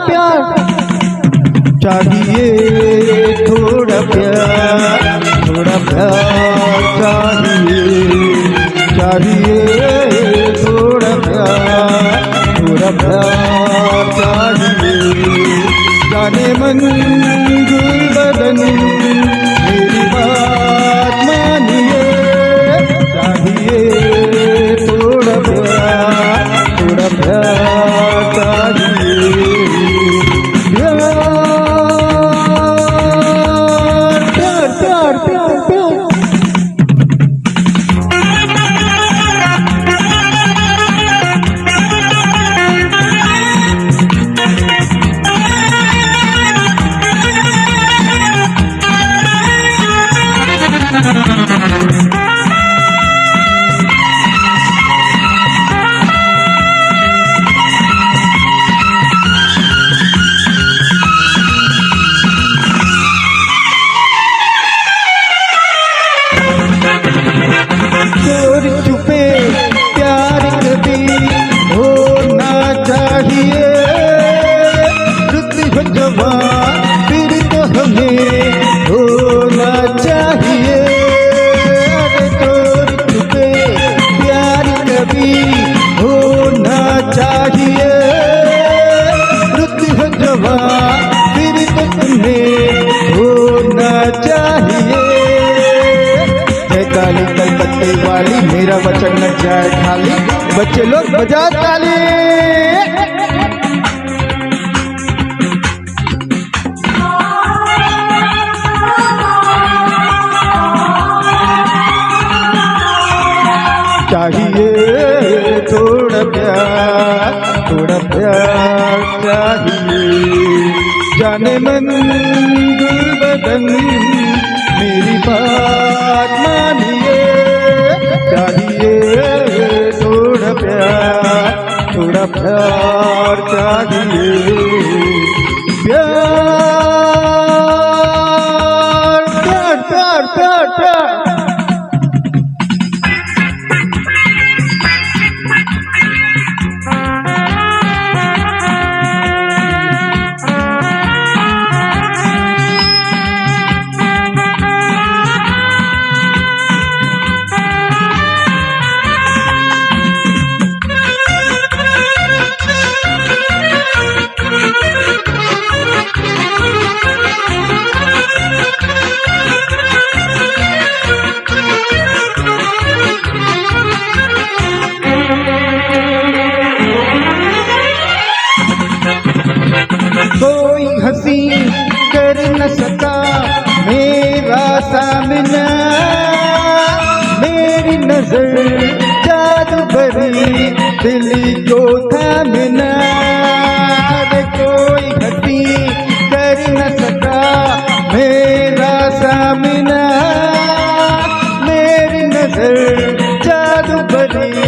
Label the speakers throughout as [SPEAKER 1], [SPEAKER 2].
[SPEAKER 1] प्यार चाहिए, थोड़ा प्यार चाहिए, चाहिए थोड़ा प्यार चाहिए। जाने मन गुल बदन मेरी बात मानिए, चाहिए थोड़ा प्यार चाहिए। प्यार प्यार प्यार प्यार चोरी छुपे प्यार कभी होना चाहिए, रुत हो जवां फिर तो हमें होना चाहिए। अरे चोरी छुपे प्यार कभी होना चाहिए, रुत हो जवां फिर तो तुम्हें होना चाहिए। काली कलकत्ते वाली मेरा वचन न जाए खाली, बच्चे लोग बजा ताली। चाहिए थोड़ा प्यार चाहिए। जाने मन गुल बदन मेरी बात मानिए, चाहिए थोड़ा प्यार चाहिए। प्यार प्यार प्यार प्यार प्यार कोई हंसी कर न सका मेरा सामना, मेरी नजर जादू भरी दिल को थामना। कोई हंसी कर न सका मेरा सामना, मेरी नजर जादू भरी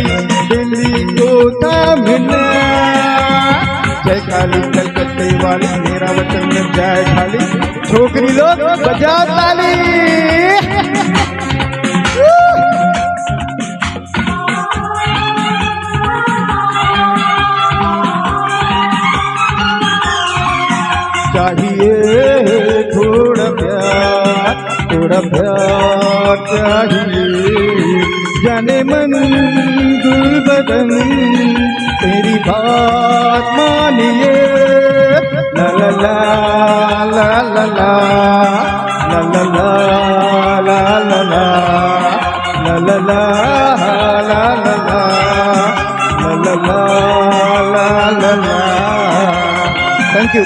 [SPEAKER 1] दिल को थामना। जय काली कलकत्ते वाली मेरा वचन न जाए खाली, छोकरी लोग बजाओ ताली। चाहिए थोड़ा प्यार चाहिए। जाने मन गुल बदन तेरी बात मानिए, ला ला ला ला ला ला ला ला ला ला ला ला ला ला ला ला ला ला। Thank you.